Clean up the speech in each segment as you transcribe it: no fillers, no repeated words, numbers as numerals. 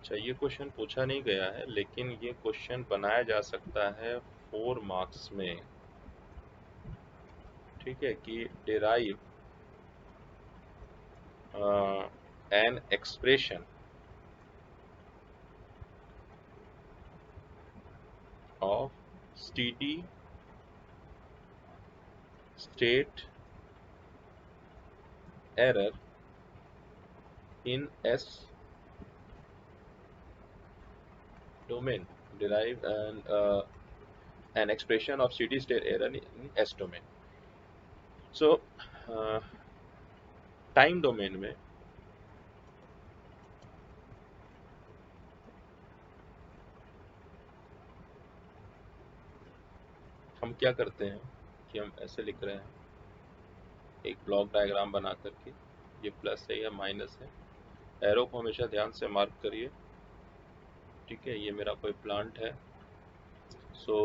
अच्छा, ये क्वेश्चन पूछा नहीं गया है, लेकिन ये क्वेश्चन बनाया जा सकता है 4 मार्क्स में। ठीक है, कि derive an expression of steady state error in S domain. Derive an expression of steady state error in S domain. So time domain में हम क्या करते हैं कि हम ऐसे लिख रहे हैं, एक ब्लॉक डायग्राम बना करके, ये प्लस है या माइनस है, एरो को हमेशा ध्यान से मार्क करिए। ठीक है, ये मेरा कोई प्लांट है, सो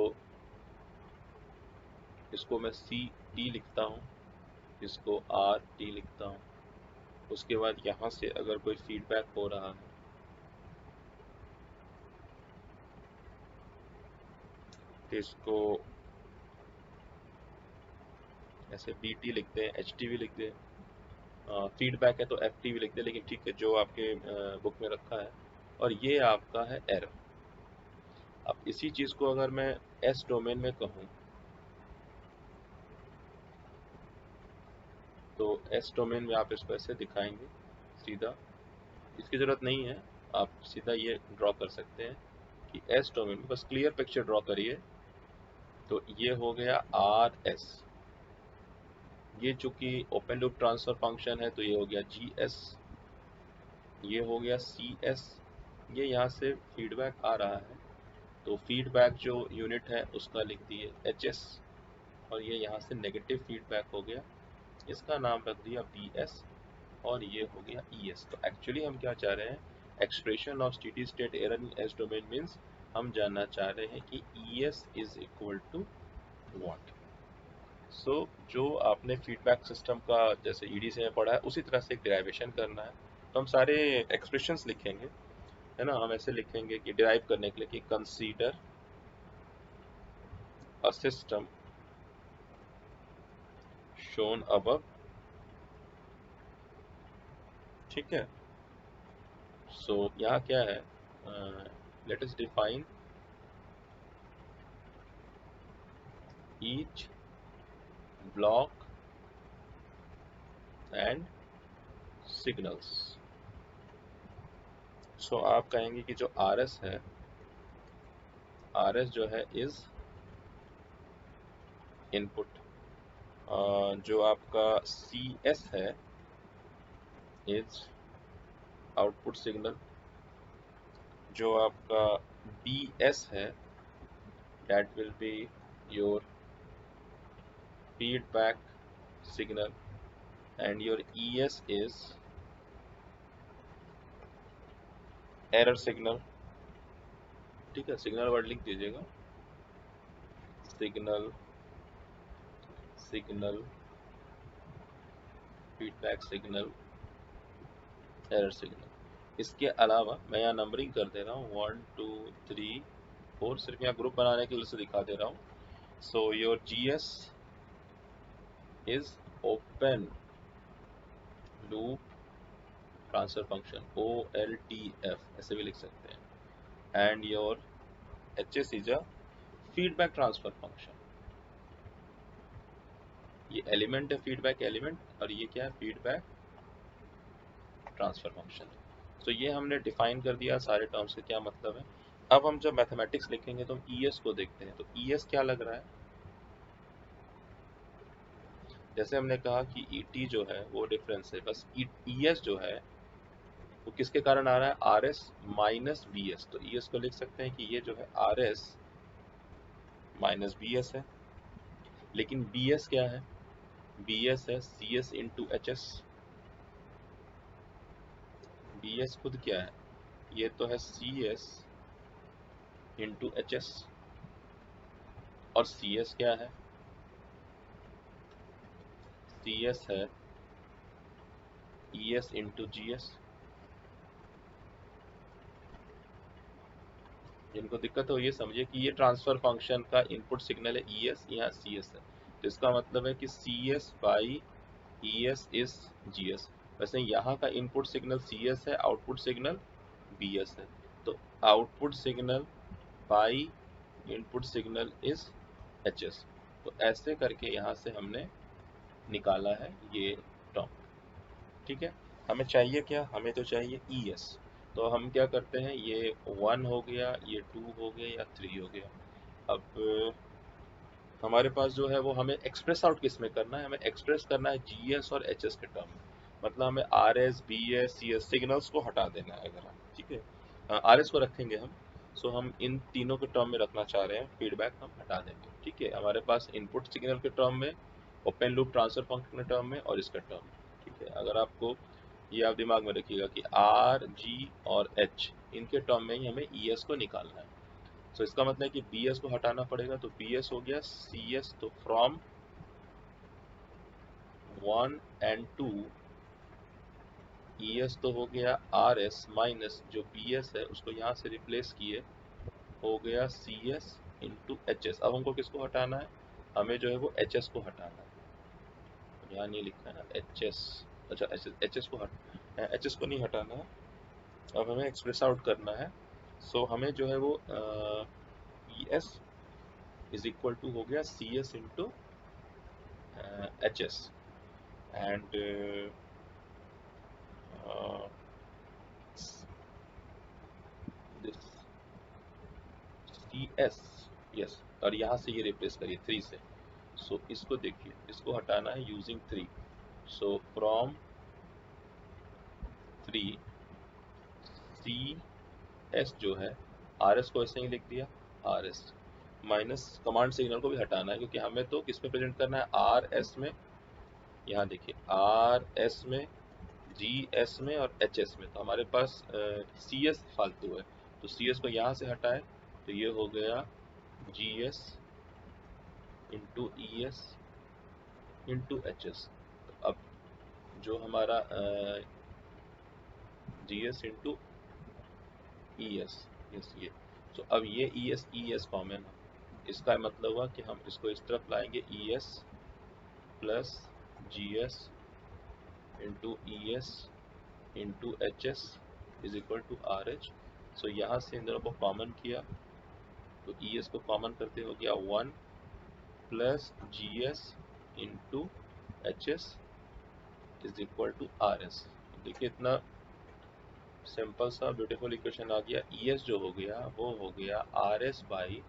इसको मैं सी टी लिखता हूँ, इसको आर टी लिखता हूँ। उसके बाद यहाँ से अगर कोई फीडबैक हो रहा है तो इसको ऐसे बी टी लिखते हैं, एच टी भी लिखते हैं, फीडबैक है तो एफ टी भी लिखते हैं, लेकिन ठीक है जो आपके बुक में रखा है। और ये आपका है एरर। अब इसी चीज़ को अगर मैं एस डोमेन में कहूँ तो एस डोमेन में आप इसको ऐसे दिखाएंगे सीधा, इसकी ज़रूरत नहीं है, आप सीधा ये ड्रॉ कर सकते हैं कि एस डोमेन में बस क्लियर पिक्चर ड्रॉ करिए। तो ये हो गया आर एस, ये चूंकि ओपन लूप ट्रांसफर फंक्शन है तो ये हो गया जी एस, ये हो गया सी एस, ये यहाँ से फीडबैक आ रहा है तो फीडबैक जो यूनिट है उसका लिख दिए एच एस, और ये यहाँ से नेगेटिव फीडबैक हो गया, इसका नाम रख दिया बी एस, और ये हो गया ई एस। तो एक्चुअली हम क्या चाह रहे हैं, expression of steady state error in S domain means हम जानना चाह रहे हैं कि E S is equal to what. So जो आपने फीडबैक सिस्टम का जैसे ईडी से पढ़ा है उसी तरह से एक डिराइवेशन करना है। तो हम सारे एक्सप्रेशंस लिखेंगे, है ना। हम ऐसे लिखेंगे कि डिराइव करने के लिए कि consider a system shown above. ठीक है, सो यहाँ क्या है, let us define each block and signals. So आप कहेंगे कि जो आर एस है, आर एस जो है इज इनपुट, जो आपका सी एस है इज आउटपुट सिग्नल, जो आपका बी एस है that will be your feedback signal, and your ES is error signal। ठीक है, सिग्नल वर्ड लिख दीजिएगा, signal signal feedback signal error signal. इसके अलावा मैं यहाँ नंबरिंग कर दे रहा हूँ 1 2 3 4, सिर्फ यहाँ ग्रुप बनाने के लिए से दिखा दे रहा हूँ। So your GS is open loop transfer function, OLTF ऐसे भी लिख सकते हैं, and your HS is a feedback transfer function. ये एलिमेंट है फीडबैक एलिमेंट, और ये क्या है, फीडबैक ट्रांसफर फंक्शन। तो ये हमने डिफाइन कर दिया सारे टर्म्स के क्या मतलब है। अब हम जब मैथमेटिक्स लिखेंगे तो हम ES को देखते हैं। तो ES क्या लग रहा है, जैसे हमने कहा कि ET जो है वो डिफरेंस है, बस ES जो है वो किसके कारण आ रहा है, RS माइनस BS। तो ES को लिख सकते हैं कि ये जो है RS माइनस BS है। लेकिन BS क्या है, BS है CS इंटू HS। BS खुद क्या है, ये तो है CS इंटू HS, और CS क्या है, CS है ES इंटू GS। जिनको दिक्कत हो ये समझिए कि ये ट्रांसफर फंक्शन का इनपुट सिग्नल है ES, यहाँ CS है, तो इसका मतलब है कि CS by ES is GS। वैसे यहाँ का इनपुट सिग्नल CS है, आउटपुट सिग्नल BS है, तो output signal by input signal is HS। तो ऐसे करके यहाँ से हमने निकाला है ये टर्म। ठीक है, हमें चाहिए क्या, हमें तो चाहिए ES। तो हम क्या करते हैं, ये 1 हो गया, ये 2 हो गया या 3 हो गया। अब हमारे पास जो है वो हमें एक्सप्रेस आउट किस में करना है, हमें एक्सप्रेस करना है GS और HS के टर्म में। मतलब हमें RS BS CS सिग्नल्स को हटा देना है अगर हम, ठीक है, RS को रखेंगे हम, सो हम इन तीनों के टर्म में रखना चाह रहे हैं, फीडबैक हम हटा देंगे। ठीक है, हमारे पास इनपुट सिग्नल के टर्म में, ओपन लूप ट्रांसफर फंक्शन के टर्म में और इसका टर्म। ठीक है, अगर आपको ये आप दिमाग में रखिएगा कि R G और H इनके टर्म में ही हमें ES को निकालना है। सो इसका मतलब है कि BS को हटाना पड़ेगा, तो BS हो गया CS, तो फ्रॉम 1 and 2 ES तो हो गया RS माइनस जो BS है उसको यहाँ से रिप्लेस किए, हो गया CS इंटू HS। अब हमको किसको हटाना है, हमें जो है वो HS को हटाना है, यहाँ नहीं लिखा है ना HS, अच्छा HS को HS को नहीं हटाना है, अब हमें एक्सप्रेस आउट करना है। सो हमें जो है वो ES इज इक्वल टू हो गया CS into HS and this CS, yes, और यहाँ से ये रिप्लेस करिए 3 से। सो इसको देखिए, इसको हटाना है यूजिंग 3। सो फ्रॉम 3 CS जो है, RS को ऐसे ही लिख दिया, RS माइनस कमांड सिग्नल को भी हटाना है क्योंकि हमें तो किस में प्रेजेंट करना है, RS में, यहाँ देखिए RS में, GS में और HS में। तो हमारे पास CS फालतू है, तो CS को यहाँ से हटाए तो ये हो गया GS into ES into HS। तो अब जो हमारा GS इंटू ES, यस ये, तो अब ये ES कॉमन है, इसका मतलब हुआ कि हम इसको इस तरफ लाएंगे, ES plus GS into ES into HS is equal to RH। सो यहाँ से इन दोनों को कॉमन किया तो ES को कॉमन करते हो गया 1 plus GS into HS is equal to RS। देखिए इतना सिंपल सा ब्यूटीफुल इक्वेशन आ गया। ES जो हो गया वो हो गया RS by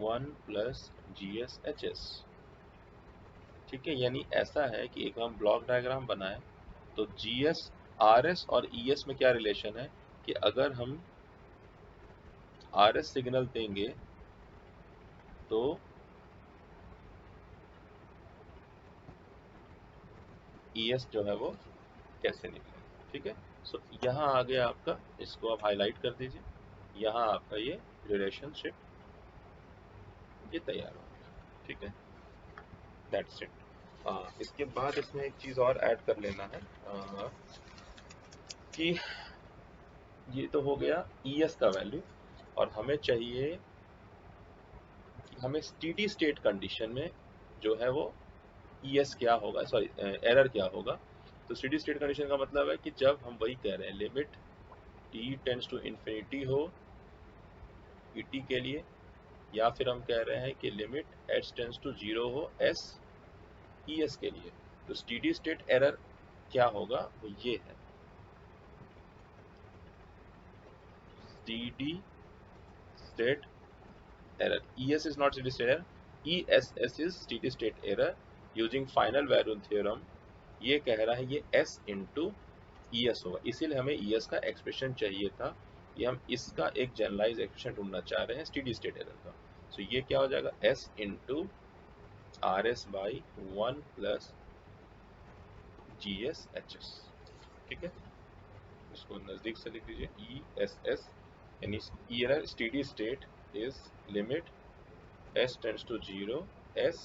1 plus GS HS। ठीक है, यानी ऐसा है कि एक हम ब्लॉक डायग्राम बनाए तो GS RS और ES में क्या रिलेशन है कि अगर हम RS सिग्नल देंगे तो ES जो है वो कैसे निकलेगा। ठीक है, सो यहाँ आ गया आपका, इसको आप हाईलाइट कर दीजिए, यहाँ आपका ये रिलेशनशिप ये तैयार हो गया। ठीक है, दैट्स इट। इसके बाद इसमें एक चीज़ और ऐड कर लेना है कि ये तो हो गया ES का वैल्यू, और हमें चाहिए कि हमें स्टेडी स्टेट कंडीशन में जो है वो ES क्या होगा, सॉरी एरर क्या होगा। तो स्टेडी स्टेट कंडीशन का मतलब है कि जब हम वही कह रहे हैं limit t tends to infinity हो ET के लिए, या फिर हम कह रहे हैं कि लिमिट h टेंड्स टू 0 हो S ES के लिए। तो स्टेडी स्टेट एरर क्या होगा वो ये है, steady state error. ES is not steady state error. ESS is steady state error using final value theorem. ये कह रहा है ये S इंटू ES होगा, इसीलिए हमें ES का एक्सप्रेशन चाहिए था, ये हम इसका एक जनरलाइज एक्सप्रेशन ढूंढना चाह रहे हैं स्टेडी स्टेट एरर का। सो ये क्या हो जाएगा, S into RS by 1 plus GS HS। ठीक है, इसको नजदीक से लिख दीजिए, ESS यानी error steady state is limit S tends to 0 S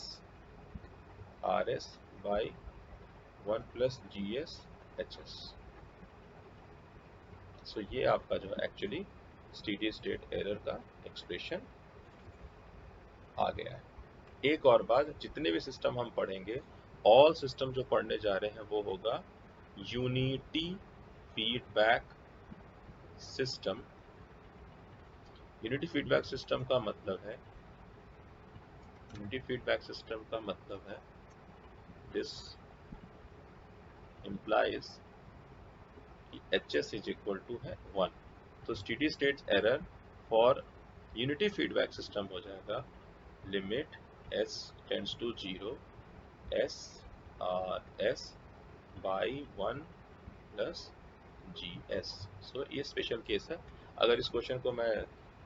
RS by 1 plus GS HS। सो ये आपका जो एक्चुअली स्टेडी स्टेट एरर का एक्सप्रेशन आ गया है। एक और बात, जितने भी सिस्टम हम पढ़ेंगे, ऑल सिस्टम जो पढ़ने जा रहे हैं वो होगा unity feedback system. Unity feedback system का मतलब है, यूनिटी फीडबैक सिस्टम का मतलब है, दिस implies कि HS इज इक्वल टू है 1। तो steady state error for unity feedback system हो जाएगा limit S tends to 0 S by 1 plus GS। So ये स्पेशल केस है। अगर इस क्वेश्चन को मैं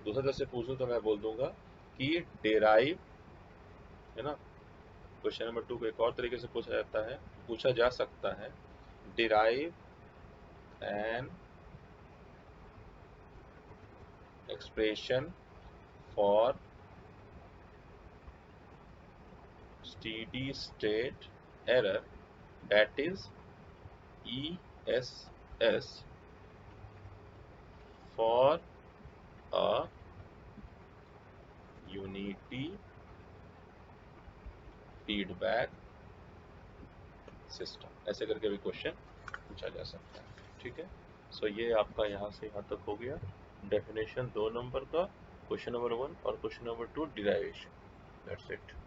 दूसरा तरह से पूछूं तो मैं बोल दूंगा कि डेराइव, है ना, क्वेश्चन नंबर 2 को एक और तरीके से पूछा जा सकता है, derive an expression for steady state error that is ESS for a unity feedback system। ऐसे करके भी क्वेश्चन पूछा जा सकता है। ठीक है, सो ये आपका यहाँ से यहाँ तक हो गया डेफिनेशन 2 नंबर का, क्वेश्चन नंबर 1 और question number 2 derivation. That's it.